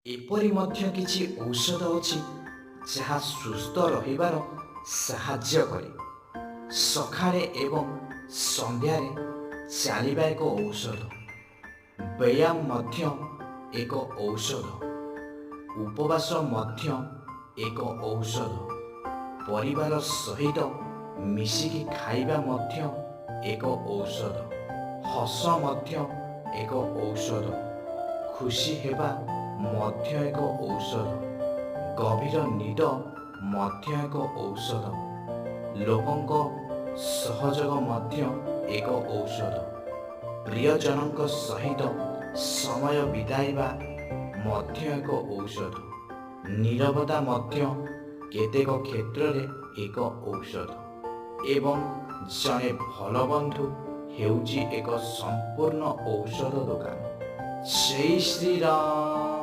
एपरि मध्य किछि औषध अछि ଯାହା ସୁସ୍ଥ ରହିବାର ସାହାଯ୍ୟ କରେ। ସକାଳେ ଏବଂ ସନ୍ଧ୍ୟାରେ ଚାଲିବା ଏକ ଔଷଧ। ବ୍ୟାୟାମ ମଧ୍ୟ ଏକ ଔଷଧ। ଉପବାସ ମଧ୍ୟ ଏକ ଔଷଧ। ପରିବାର ସହିତ ମିଶିକି ଖାଇବା ମଧ୍ୟ ଏକ ଔଷଧ। ହସ ମଧ୍ୟ ଏକ ଔଷଧ। ଖୁସି ହେବା ମଧ୍ୟ ଏକ ଔଷଧ। ଗଭୀର ନିଦ ମଧ୍ୟ ଏକ ଔଷଧ। ଲୋକଙ୍କ ସହଯୋଗ ମଧ୍ୟ ଏକ ଔଷଧ। ପ୍ରିୟଜନଙ୍କ ସହିତ ସମୟ ବିତାଇବା ମଧ୍ୟ ଏକ ଔଷଧ। ନୀରବତା ମଧ୍ୟ କେତେକ କ୍ଷେତ୍ରରେ ଏକ ଔଷଧ। ଏବଂ ଜଣେ ଭଲ ବନ୍ଧୁ ହେଉଛି ଏକ ସମ୍ପୂର୍ଣ୍ଣ ଔଷଧ ଦୋକାନ। ଜୟ ଶ୍ରୀରାମ।